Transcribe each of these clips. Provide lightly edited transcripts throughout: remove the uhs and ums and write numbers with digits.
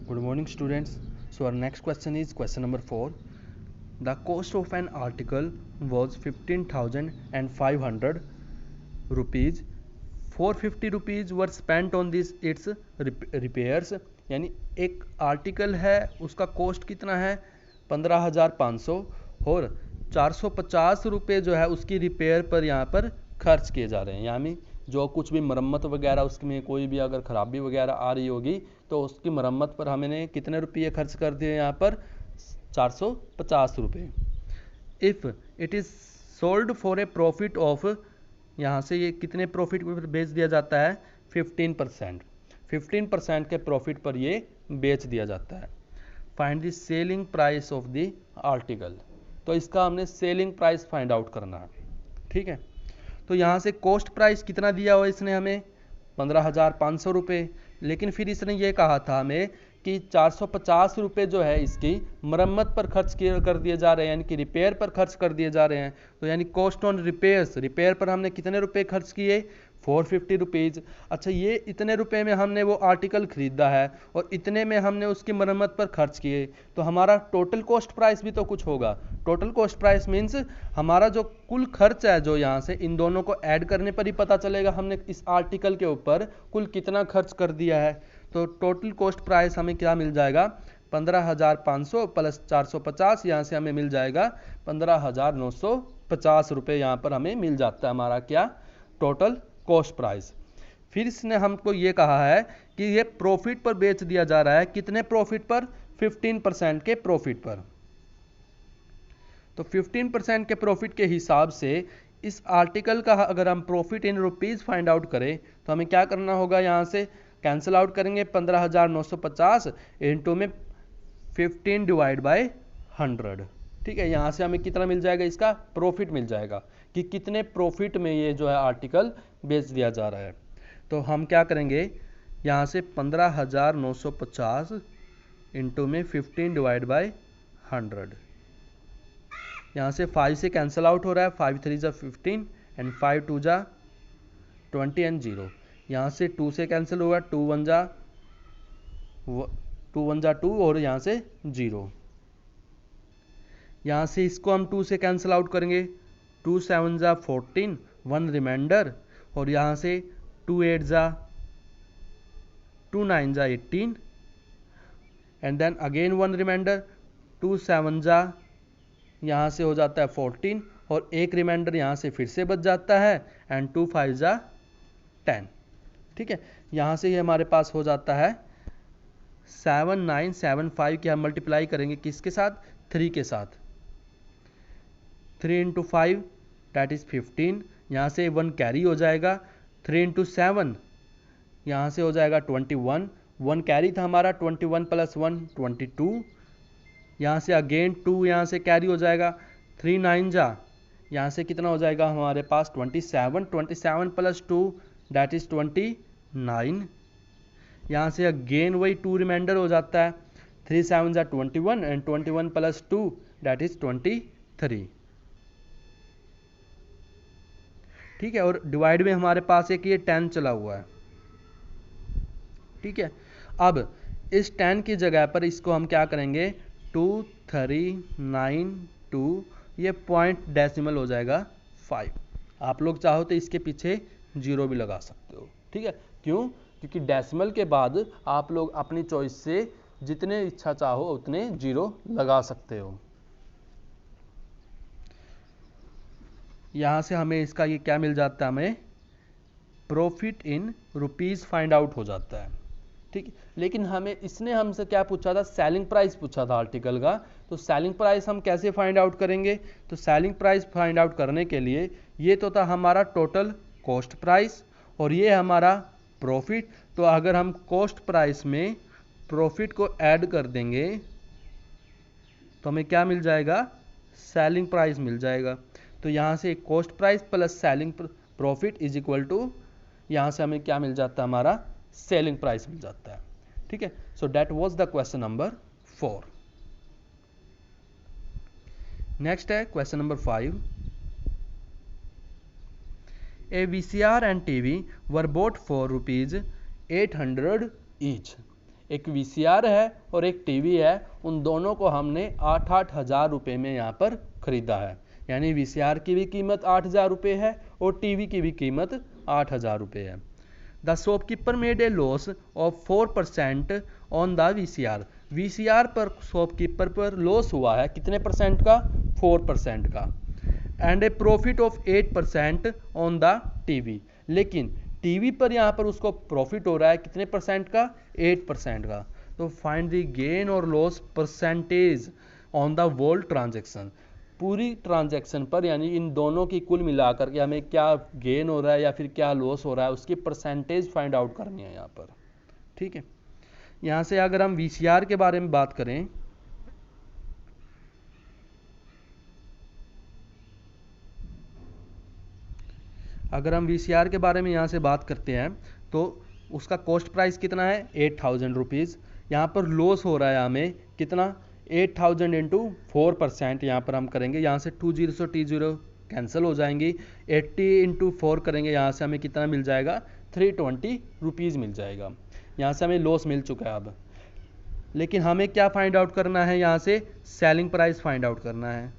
Good morning, students. So, our next question is question number 4. The cost of an article was 15,500 rupees. 450 rupees were spent on this its repairs. यानी एक article है उसका cost कितना है 15,500 और 450 रुपये जो है उसकी रिपेयर पर यहाँ पर खर्च किए जा रहे हैं। यानी जो कुछ भी मरम्मत वगैरह उसमें कोई भी अगर ख़राबी वगैरह आ रही होगी तो उसकी मरम्मत पर हमने कितने रुपये खर्च कर दिए यहाँ पर 450 रुपये। If it is sold for a profit of, यहाँ से ये कितने प्रॉफिट पर बेच दिया जाता है 15%। 15% के प्रॉफिट पर ये बेच दिया जाता है। Find the selling price of the article, तो इसका हमने सेलिंग प्राइस फाइंड आउट करना है। ठीक है, तो यहाँ से कॉस्ट प्राइस कितना दिया हुआ इसने हमें 15,500 रुपये, लेकिन फिर इसने ये कहा था हमें कि 450 रुपये जो है इसकी मरम्मत पर खर्च कर दिए जा रहे हैं, यानी कि रिपेयर पर खर्च कर दिए जा रहे हैं। तो यानी कॉस्ट ऑन रिपेयर्स, रिपेयर पर हमने कितने रुपए खर्च किए 450 रुपीज़। अच्छा, ये इतने रुपए में हमने वो आर्टिकल ख़रीदा है और इतने में हमने उसकी मरम्मत पर खर्च किए, तो हमारा टोटल कॉस्ट प्राइस भी तो कुछ होगा। टोटल कॉस्ट प्राइस मीन्स हमारा जो कुल खर्च है, जो यहाँ से इन दोनों को ऐड करने पर ही पता चलेगा हमने इस आर्टिकल के ऊपर कुल कितना खर्च कर दिया है। तो टोटल कॉस्ट प्राइस हमें क्या मिल जाएगा 15,500 प्लस 450, यहाँ से हमें मिल जाएगा 15,950 रुपये। यहाँ पर हमें मिल जाता है हमारा क्या टोटल कॉस्ट प्राइस। फिर इसने हमको ये कहा है कि ये प्रॉफिट पर बेच दिया जा रहा है, कितने प्रॉफिट पर 15% के प्रॉफिट पर। तो 15% के प्रॉफिट के हिसाब से इस आर्टिकल का अगर हम profit in rupees find out करें तो हमें क्या करना होगा, यहाँ से कैंसिल आउट करेंगे 15,950 इंटू में 15 डिवाइड बाय 100। ठीक है, यहाँ से हमें कितना मिल जाएगा, इसका प्रॉफिट मिल जाएगा कि कितने प्रॉफिट में ये जो है आर्टिकल बेच दिया जा रहा है। तो हम क्या करेंगे, यहाँ से 15,950 इंटू में 15 डिवाइड बाय 100। यहाँ से 5 से कैंसिल आउट हो रहा है, 5 3 जा 15 एंड 5 2 जा 20 एंड 0। यहाँ से 2 से कैंसिल हुआ, 2 1 जा 2 और यहाँ से 0। यहाँ से इसको हम 2 से कैंसिल आउट करेंगे, 2 7 जा 14, 1 रिमाइंडर, और यहाँ से 2 8 जा 2 9 जा 18 एंड देन अगेन 1 रिमाइंडर, 2 7 जा यहाँ से हो जाता है 14 और एक रिमाइंडर यहाँ से फिर से बच जाता है एंड 2 5 जा 10। ठीक है, यहाँ से ये हमारे पास हो जाता है 7975 की हम मल्टीप्लाई करेंगे किसके साथ, 3 के साथ। 3 इंटू 5 डैट इज़ 15, यहाँ से 1 कैरी हो जाएगा। 3 इंटू 7 यहाँ से हो जाएगा 21, 1 कैरी था हमारा, 21 प्लस 1 22, यहाँ से अगेन 2 यहाँ से कैरी हो जाएगा। 3 9 जा यहाँ से कितना हो जाएगा हमारे पास 27, 27 प्लस 2 डैट इज़ 29, यहाँ से अगेन वही 2 रिमाइंडर हो जाता है। 3 7 जा 21 एंड 21 प्लस 2 डैट इज़ 23। ठीक है, और डिवाइड में हमारे पास एक ये 10 चला हुआ है। ठीक है, अब इस 10 की जगह पर इसको हम क्या करेंगे 2392, ये पॉइंट डेसिमल हो जाएगा 5। आप लोग चाहो तो इसके पीछे 0 भी लगा सकते हो। ठीक है, क्यों, क्योंकि डेसिमल के बाद आप लोग अपनी चॉइस से जितने इच्छा चाहो उतने 0 लगा सकते हो। यहाँ से हमें इसका ये क्या मिल जाता है, हमें profit in rupees find out हो जाता है। ठीक, लेकिन हमें इसने हमसे क्या पूछा था, सेलिंग प्राइस पूछा था आर्टिकल का। तो सेलिंग प्राइस हम कैसे फाइंड आउट करेंगे, तो सेलिंग प्राइस फाइंड आउट करने के लिए ये तो था हमारा टोटल कॉस्ट प्राइस और ये हमारा प्रॉफिट। तो अगर हम कॉस्ट प्राइस में प्रॉफिट को ऐड कर देंगे तो हमें क्या मिल जाएगा, सेलिंग प्राइस मिल जाएगा। तो यहाँ से cost price plus selling profit is equal to, यहाँ से हमें क्या मिल जाता है, हमारा सेलिंग प्राइस मिल जाता है। ठीक है, so that was the question number 4। Next है question number 5। A VCR and TV were bought for rupees 800 each. एक वीसीआर है और एक टीवी है, उन दोनों को हमने 8-8 हज़ार रुपये में यहाँ पर खरीदा है। यानी वीसीआर की भी कीमत 8 हज़ार रुपये है और टीवी की भी कीमत 8 हज़ार रुपये है। The shopkeeper made a loss of 4% on the VCR. VCR पर शॉपकीपर पर लॉस हुआ है कितने परसेंट का? 4% का। And A profit of 8% on the TV. लेकिन टीवी पर यहाँ पर उसको प्रॉफिट हो रहा है कितने परसेंट का? 8% का। तो फाइंड द गेन और loss percentage on the whole transaction. पूरी ट्रांजैक्शन पर यानी इन दोनों की कुल मिलाकर के हमें क्या गेन हो रहा है या फिर क्या लॉस हो रहा है उसकी परसेंटेज फाइंड आउट करनी है यहाँ पर। ठीक है, यहाँ से अगर हम वीसीआर के बारे में बात करें, अगर हम वीसीआर के बारे में यहाँ से बात करते हैं तो उसका कॉस्ट प्राइस कितना है? 8,000 रुपीज़। यहाँ पर लॉस हो रहा है हमें कितना? 8,000 इंटू 4% यहाँ पर हम करेंगे, यहाँ से 20 से T0 कैंसिल हो जाएंगी, 80 इंटू 4 करेंगे, यहाँ से हमें कितना मिल जाएगा? 320 रुपीज़ मिल जाएगा। यहाँ से हमें लॉस मिल चुका है अब। लेकिन हमें क्या फाइंड आउट करना है? यहाँ से सेलिंग प्राइस फाइंड आउट करना है,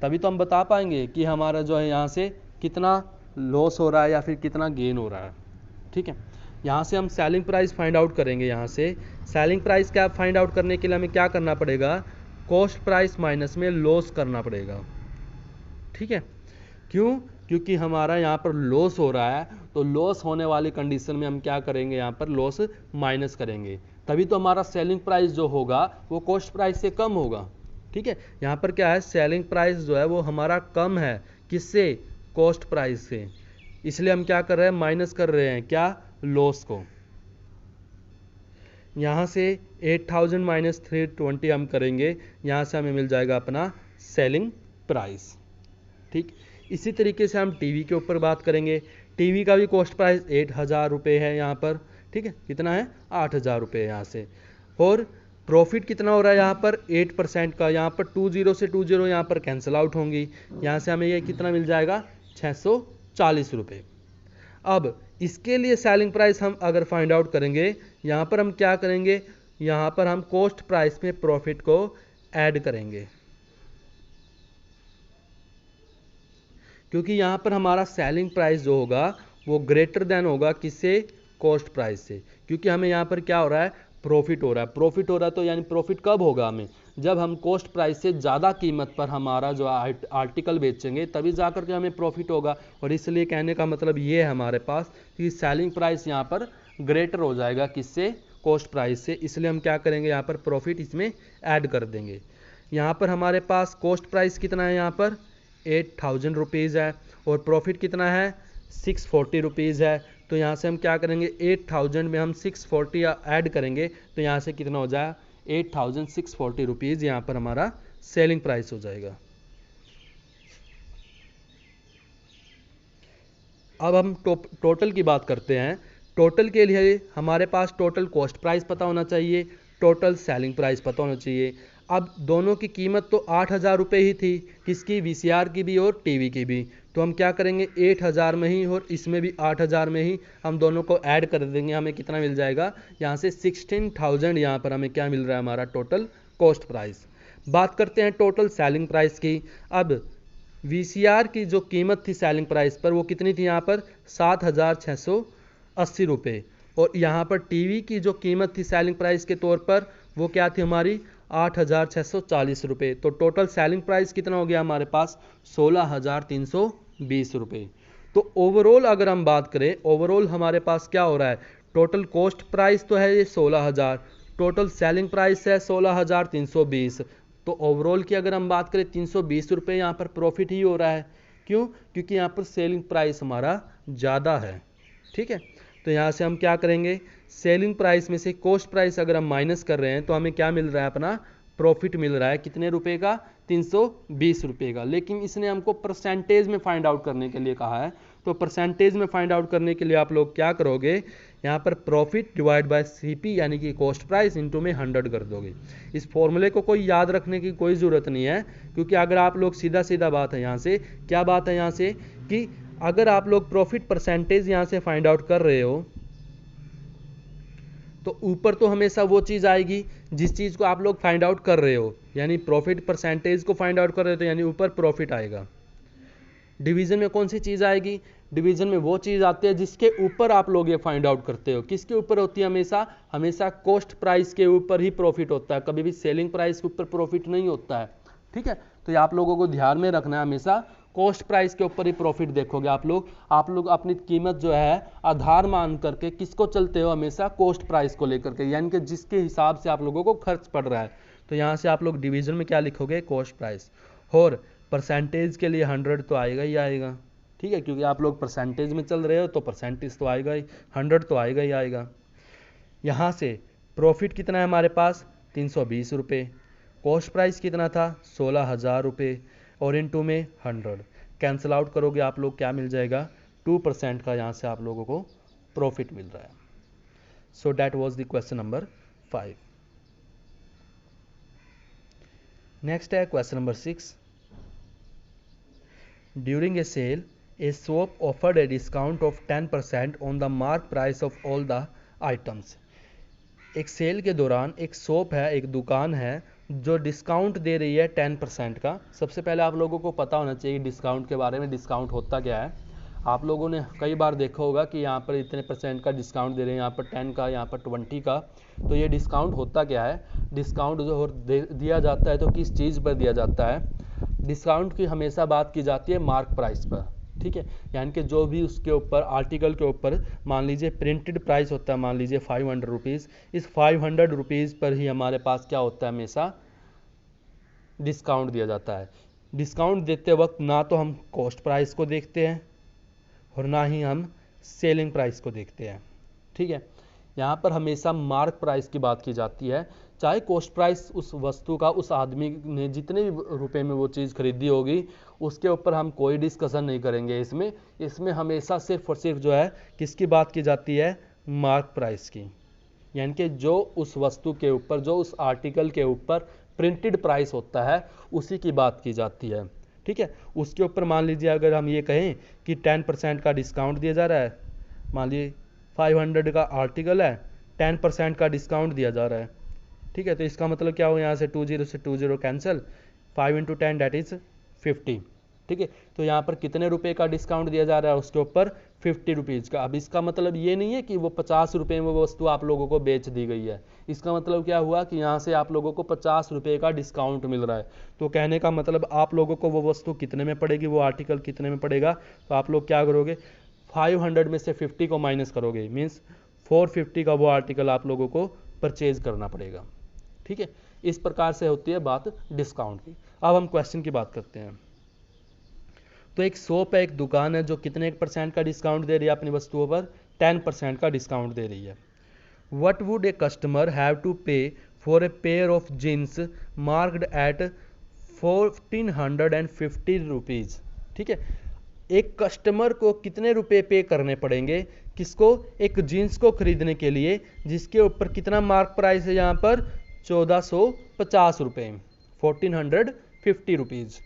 तभी तो हम बता पाएंगे कि हमारा जो है यहाँ से कितना लॉस हो रहा है या फिर कितना गेन हो रहा है। ठीक है, यहाँ से हम सेलिंग प्राइस फाइंड आउट करेंगे। यहाँ से सेलिंग प्राइस क्या फाइंड आउट करने के लिए हमें क्या करना पड़ेगा? कॉस्ट प्राइस माइनस में लॉस करना पड़ेगा। ठीक है, क्यों? क्योंकि हमारा यहाँ पर लॉस हो रहा है, तो लॉस होने वाली कंडीशन में हम क्या करेंगे? यहाँ पर लॉस माइनस करेंगे, तभी तो हमारा सेलिंग प्राइस जो होगा वो कॉस्ट प्राइस से कम होगा। ठीक है, यहाँ पर क्या है? सेलिंग प्राइस जो है वो हमारा कम है, किससे? कॉस्ट प्राइस से। इसलिए हम क्या कर रहे हैं? माइनस कर रहे हैं क्या? लॉस को। यहाँ से 8,000 माइनस 320 हम करेंगे, यहाँ से हमें मिल जाएगा अपना सेलिंग प्राइस। ठीक, इसी तरीके से हम टीवी के ऊपर बात करेंगे। टीवी का भी कॉस्ट प्राइस 8,000 रुपये है यहाँ पर। ठीक है, कितना है? 8,000 रुपये यहाँ से। और प्रॉफिट कितना हो रहा है यहाँ पर? 8% का। यहाँ पर 20 से 20 यहाँ पर कैंसिल आउट होंगी, यहाँ से हमें ये कितना मिल जाएगा? 640 रुपये। अब इसके लिए सेलिंग प्राइस हम अगर फाइंड आउट करेंगे, यहाँ पर हम क्या करेंगे? यहाँ पर हम कॉस्ट प्राइस में प्रॉफिट को ऐड करेंगे, क्योंकि यहाँ पर हमारा सेलिंग प्राइस जो होगा वो ग्रेटर देन होगा किससे? कॉस्ट प्राइस से। क्योंकि हमें यहाँ पर क्या हो रहा है? प्रॉफिट हो रहा है। प्रॉफिट हो रहा है तो यानी प्रॉफिट कब होगा हमें? जब हम कॉस्ट प्राइस से ज़्यादा कीमत पर हमारा जो आर्टिकल बेचेंगे, तभी जाकर के हमें प्रॉफिट होगा। और इसलिए कहने का मतलब ये है हमारे पास कि सेलिंग प्राइस यहाँ पर ग्रेटर हो जाएगा किससे? कॉस्ट प्राइस से। इसलिए हम क्या करेंगे? यहाँ पर प्रॉफिट इसमें ऐड कर देंगे। यहाँ पर हमारे पास कॉस्ट प्राइस कितना है? यहाँ पर 8,000 रुपीज़ है और प्रॉफिट कितना है? 640 रुपीज़ है। तो यहाँ से हम क्या करेंगे? 8,000 में हम 640 ऐड करेंगे, तो यहाँ से कितना हो जाएगा? 8,640 रुपीज़ यहाँ पर हमारा सेलिंग प्राइस हो जाएगा। अब हम टोटल की बात करते हैं। टोटल के लिए हमारे पास टोटल कॉस्ट प्राइस पता होना चाहिए, टोटल सेलिंग प्राइस पता होना चाहिए। अब दोनों की कीमत तो 8,000 रुपये ही थी, किसकी? वीसीआर की भी और टीवी की भी। तो हम क्या करेंगे? 8,000 में ही और इसमें भी 8,000 में ही हम दोनों को ऐड कर देंगे। हमें कितना मिल जाएगा? यहाँ से 16,000 यहाँ पर हमें क्या मिल रहा है? हमारा टोटल कॉस्ट प्राइस। बात करते हैं टोटल सेलिंग प्राइस की। अब वीसीआर की जो कीमत थी सेलिंग प्राइस पर वो कितनी थी? यहाँ पर 7,680 रुपये। और यहाँ पर टीवी की जो कीमत थी सेलिंग प्राइस के तौर पर वो क्या थी हमारी? 8,640 रुपये। तो टोटल सेलिंग प्राइस कितना हो गया हमारे पास? 16,320 रुपये। तो ओवरऑल अगर हम बात करें, ओवरऑल हमारे पास क्या हो रहा है? टोटल कॉस्ट प्राइस तो है ये 16,000, टोटल सेलिंग प्राइस है 16,320। तो ओवरऑल की अगर हम बात करें 320 रुपये यहाँ पर प्रॉफिट ही हो रहा है। क्यों? क्योंकि यहाँ पर सेलिंग प्राइस हमारा ज़्यादा है। ठीक है, तो यहाँ से हम क्या करेंगे? सेलिंग प्राइस में से कॉस्ट प्राइस अगर हम माइनस कर रहे हैं तो हमें क्या मिल रहा है? अपना प्रॉफिट मिल रहा है कितने रुपए का? 320 रुपये का। लेकिन इसने हमको परसेंटेज में फाइंड आउट करने के लिए कहा है, तो परसेंटेज में फाइंड आउट करने के लिए आप लोग क्या करोगे? यहाँ पर प्रॉफिट डिवाइड बाय सीपी यानी कि कॉस्ट प्राइस इंटू में 100 कर दोगे। इस फॉर्मूले को कोई याद रखने की कोई ज़रूरत नहीं है, क्योंकि अगर आप लोग सीधा सीधा बात है यहाँ से, क्या बात है यहाँ से कि अगर आप लोग प्रॉफिट परसेंटेज यहाँ से फाइंड आउट कर रहे हो तो ऊपर तो हमेशा वो चीज़ आएगी जिस चीज़ को आप लोग फाइंड आउट कर रहे हो, यानी प्रॉफिट परसेंटेज को फाइंड आउट कर रहे हो तो यानी ऊपर प्रॉफिट आएगा। डिवीज़न में कौन सी चीज़ आएगी? डिवीज़न में वो चीज़ आती है जिसके ऊपर आप लोग ये फाइंड आउट करते हो। किसके ऊपर होती है? हमेशा हमेशा कॉस्ट प्राइस के ऊपर ही प्रॉफिट होता है, कभी भी सेलिंग प्राइस के ऊपर प्रॉफिट नहीं होता है। ठीक है, तो ये आप लोगों को ध्यान में रखना है, हमेशा कॉस्ट प्राइस के ऊपर ही प्रॉफिट देखोगे आप लोग अपनी कीमत जो है आधार मान करके किसको चलते हो? हमेशा कॉस्ट प्राइस को लेकर के, यानी कि जिसके हिसाब से आप लोगों को खर्च पड़ रहा है। तो यहाँ से आप लोग डिवीज़न में क्या लिखोगे? Cost price. और परसेंटेज के लिए 100 तो आएगा ही आएगा। ठीक है, क्योंकि आप लोग परसेंटेज में चल रहे हो तो परसेंटेज तो आएगा ही, 100 तो आएगा ही आएगा। यहाँ से प्रॉफिट कितना है हमारे पास? 320 रुपये। कॉस्ट प्राइस कितना था? 16,000 रुपये। और इन टू में 100 कैंसिल आउट करोगे आप लोग, क्या मिल जाएगा? 2% का यहाँ से आप लोगों को प्रॉफिट मिल रहा है। So that was the question number 5। Next है question number 6। During a sale, a shop offered a discount of 10% on the mark price of all the items। एक सेल के दौरान एक शॉप है, एक दुकान है जो डिस्काउंट दे रही है 10% का। सबसे पहले आप लोगों को पता होना चाहिए डिस्काउंट के बारे में, डिस्काउंट होता क्या है। आप लोगों ने कई बार देखा होगा कि यहाँ पर इतने % का डिस्काउंट दे रहे हैं, यहाँ पर 10 का, यहाँ पर 20 का। तो ये डिस्काउंट होता क्या है? डिस्काउंट जो दिया जाता है तो किस चीज़ पर दिया जाता है? डिस्काउंट की हमेशा बात की जाती है मार्क प्राइस पर। ठीक है, यानी कि जो भी उसके ऊपर आर्टिकल के ऊपर मान लीजिए प्रिंटेड प्राइस होता है, मान लीजिए 500 रुपीज़, इस 500 रुपीज़ पर ही हमारे पास क्या होता है? हमेशा डिस्काउंट दिया जाता है। डिस्काउंट देते वक्त ना तो हम कॉस्ट प्राइस को देखते हैं और ना ही हम सेलिंग प्राइस को देखते हैं। ठीक है, यहाँ पर हमेशा मार्क प्राइस की बात की जाती है। चाहे कॉस्ट प्राइस उस वस्तु का उस आदमी ने जितने भी रुपए में वो चीज़ खरीदी होगी उसके ऊपर हम कोई डिस्कशन नहीं करेंगे। इसमें हमेशा सिर्फ और सिर्फ जो है किसकी बात की जाती है? मार्क प्राइस की, यानी कि जो उस वस्तु के ऊपर, जो उस आर्टिकल के ऊपर प्रिंटेड प्राइस होता है उसी की बात की जाती है। ठीक है, उसके ऊपर मान लीजिए अगर हम ये कहें कि 10% का डिस्काउंट दिया जा रहा है, मान लीजिए 500 का आर्टिकल है, 10% का डिस्काउंट दिया जा रहा है। ठीक है, तो इसका मतलब क्या हो? यहाँ से 20 से 20 कैंसिल, 5 × 10 दैट इज 50। ठीक है, तो यहाँ पर कितने रुपए का डिस्काउंट दिया जा रहा है? उसके ऊपर 50 रुपीज़ का। अब इसका मतलब ये नहीं है कि वो 50 रुपये में वो वस्तु आप लोगों को बेच दी गई है। इसका मतलब क्या हुआ कि यहाँ से आप लोगों को 50 रुपये का डिस्काउंट मिल रहा है। तो कहने का मतलब आप लोगों को वो वस्तु कितने में पड़ेगी, वो आर्टिकल कितने में पड़ेगा? तो आप लोग क्या करोगे? 500 में से 50 को माइनस करोगे, मीन्स 450 का वो आर्टिकल आप लोगों को परचेज करना पड़ेगा। ठीक है, इस प्रकार से होती है बात डिस्काउंट की। अब हम क्वेश्चन की बात करते हैं। तो एक शॉप है, एक दुकान है जो कितने % का डिस्काउंट दे रही है अपनी वस्तुओं पर? 10% का डिस्काउंट दे रही है। What would a customer have to pay for a pair of jeans marked at 1450 rupees. ठीक है, एक कस्टमर को कितने रुपए पे करने पड़ेंगे? किसको? एक जीन्स को खरीदने के लिए जिसके ऊपर कितना मार्क प्राइस है? यहाँ पर 1450 रुपये, 1450 rupees.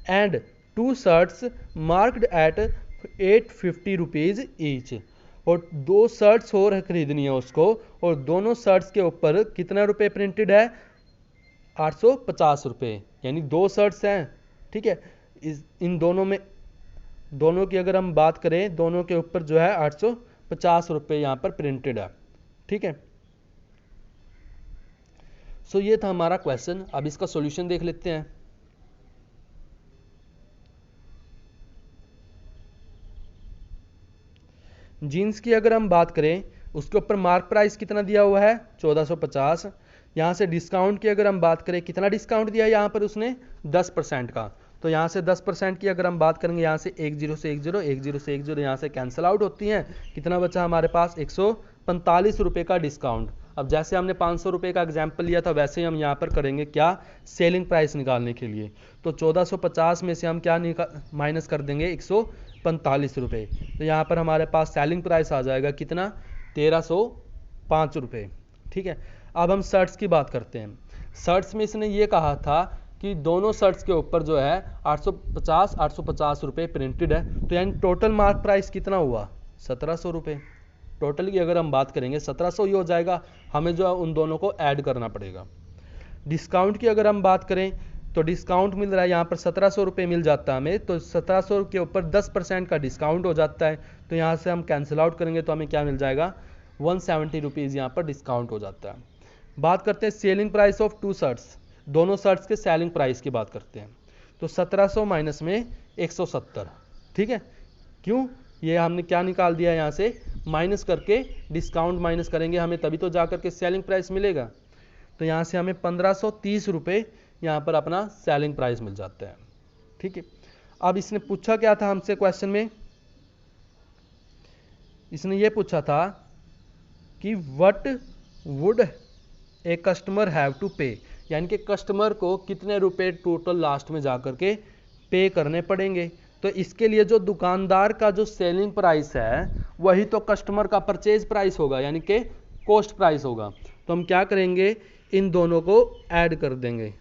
And 2 shirts marked at 850 rupees each. और 2 शर्ट्स और खरीदनी है उसको, और दोनों शर्ट्स के ऊपर कितना रुपए प्रिंटेड है? 850 रुपये, यानी 2 शर्ट्स हैं। ठीक है, इन दोनों की अगर हम बात करें, दोनों के ऊपर जो है 850 रुपये यहाँ पर प्रिंटेड है। ठीक है, सो ये था हमारा क्वेश्चन। अब इसका सॉल्यूशन देख लेते हैं। जीन्स की अगर हम बात करें, उसके ऊपर मार्क प्राइस कितना दिया हुआ है? 1450। यहाँ से डिस्काउंट की अगर हम बात करें, कितना डिस्काउंट दिया है यहाँ पर उसने? 10% का। तो यहाँ से 10% की अगर हम बात करेंगे, यहाँ से 10 से 10, 10 से 10 यहाँ से कैंसिल आउट होती हैं। कितना बचा हमारे पास? 145 रुपये का डिस्काउंट। अब जैसे हमने 500 रुपये का एग्जाम्पल लिया था, वैसे ही हम यहाँ पर करेंगे क्या? सेलिंग प्राइस निकालने के लिए। तो 1450 में से हम क्या माइनस कर देंगे? 145 रुपये। तो यहाँ पर हमारे पास सेलिंग प्राइस आ जाएगा कितना? 1305 रुपये। ठीक है, अब हम शर्ट्स की बात करते हैं। शर्ट्स में इसने ये कहा था कि दोनों शर्ट्स के ऊपर जो है 850 रुपये प्रिंटेड है। तो यानी टोटल मार्क प्राइस कितना हुआ? 1700 रुपये। टोटल की अगर हम बात करेंगे 1700 ही हो जाएगा, हमें जो है उन दोनों को ऐड करना पड़ेगा। डिस्काउंट की अगर हम बात करें तो डिस्काउंट मिल रहा है यहाँ पर 1700 रुपये मिल जाता है हमें, तो 1700 के ऊपर 10% का डिस्काउंट हो जाता है, तो यहाँ से हम कैंसिल आउट करेंगे तो हमें क्या मिल जाएगा, 170 रुपीज़ यहाँ पर डिस्काउंट हो जाता है। बात करते हैं सेलिंग प्राइस ऑफ 2 शर्ट्स, दोनों शर्ट्स के सेलिंग प्राइस की बात करते हैं। तो 1700 माइनस में 170, ठीक है, क्यों, ये हमने क्या निकाल दिया यहाँ से, माइनस करके डिस्काउंट माइनस करेंगे हमें तभी तो जा करके सेलिंग प्राइस मिलेगा। तो यहाँ से हमें 1530 रुपये यहाँ पर अपना सेलिंग प्राइस मिल जाता है, ठीक है। अब इसने पूछा क्या था हमसे क्वेश्चन में, इसने ये पूछा था कि what would a customer have to pay, यानी कि कस्टमर को कितने रुपए टोटल लास्ट में जाकर के पे करने पड़ेंगे। तो इसके लिए जो दुकानदार का जो सेलिंग प्राइस है वही तो कस्टमर का परचेज प्राइस होगा, यानी कि कॉस्ट प्राइस होगा। तो हम क्या करेंगे, इन दोनों को ऐड कर देंगे,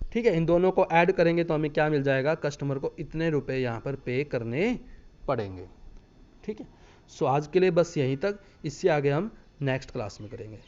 ठीक है, इन दोनों को ऐड करेंगे तो हमें क्या मिल जाएगा, कस्टमर को इतने रुपए यहाँ पर पे करने पड़ेंगे, ठीक है। सो आज के लिए बस यहीं तक, इससे आगे हम नेक्स्ट क्लास में करेंगे।